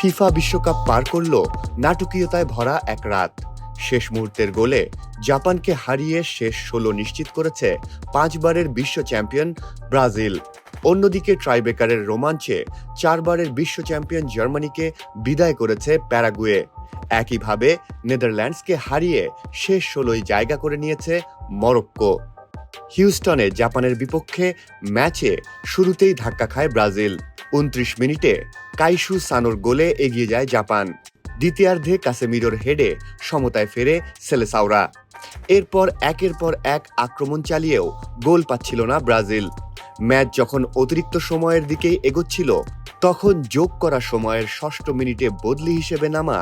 FIFA বিশ্বকাপ পার করল নাটকীয়তায় ভরা এক রাত। শেষ মুহূর্তের গোলে জাপানকে হারিয়ে শেষ ১৬ নিশ্চিত করেছে ৫ বারের বিশ্ব চ্যাম্পিয়ন ব্রাজিল। অন্যদিকে ট্রাইব্রেকারের রোমাঞ্চে ৪ বারের বিশ্ব চ্যাম্পিয়ন জার্মানিকে বিদায় করেছে প্যারাগুয়ে। একইভাবে নেদারল্যান্ডসকে হারিয়ে শেষ ১৬য় জায়গা করে নিয়েছে মরক্কো। হিউস্টনে জাপানের বিপক্ষে ম্যাচে শুরুতেই ধাক্কা খায় ব্রাজিল। ২৯ মিনিটে কাইসু সানোর গোলে এগিয়ে যায় জাপান। দ্বিতীয়ার্ধে কাসেমিরোর হেডে সমতায় ফেরে সেলেসাওরা। এরপর একের পর এক আক্রমণ চালিয়েও গোল পাচ্ছিল না ব্রাজিল। ম্যাচ যখন অতিরিক্ত সময়ের দিকেই এগোচ্ছিল, তখন যোগ করা সময়ের ৬ষ্ঠ মিনিটে বদলি হিসেবে নামা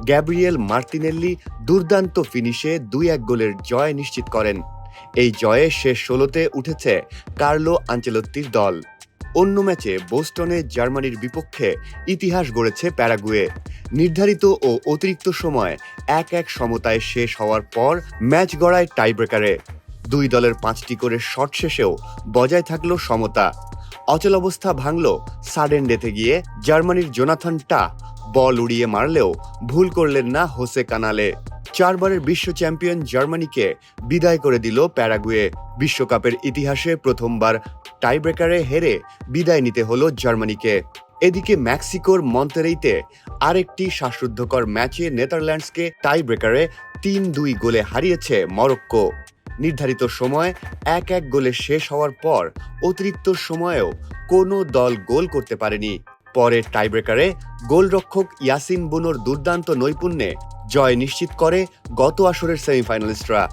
গ্যাব্রিয়েল মার্তিনেল্লি দুর্দান্ত ফিনিশে ২-১ গোলের জয় নিশ্চিত করেন। এই জয়ে শেষ ১৬তে উঠেছে কার্লো আনচেলত্তির দল। অন্য ম্যাচে বোস্টনে জার্মানির বিপক্ষে ইতিহাস গড়েছে প্যারাগুয়ে। নির্ধারিত ও অতিরিক্ত সময় ১-১ সমতায় শেষ হওয়ার পর ম্যাচ গড়ায় টাইব্রেকারে। দুই দলের ৫টি করে শট শেষেও বজায় থাকল সমতা। অচলাবস্থা ভাঙল সাডেন ডেথে গিয়ে জার্মানির জোনাথন টা বল উড়িয়ে মারলেও ভুল করলেন না হোসে কানালে। ৪ বারের বিশ্ব চ্যাম্পিয়ন জার্মানিকে বিদায় করে দিল প্যারাগুয়ে। বিশ্বকাপের ইতিহাসে প্রথমবার টাইব্রেকারে হেরে বিদায় নিতে হলো জার্মানিকে। এদিকে মেক্সিকোর মন্তেরেইতে আরেকটি শ্বাসরুদ্ধকর ম্যাচে নেদারল্যান্ডসকে টাইব্রেকারে ৩-২ গোলে হারিয়েছে মরক্কো। নির্ধারিত সময় ১-১ গোলে শেষ হওয়ার পর অতিরিক্ত সময়েও কোনো দল গোল করতে পারেনি। পরে টাইব্রেকারে গোলরক্ষক ইয়াসিন বুনোর দুর্দান্ত নৈপুণ্যে জয় নিশ্চিত করে গত আসরের সেমিফাইনালিস্টরা।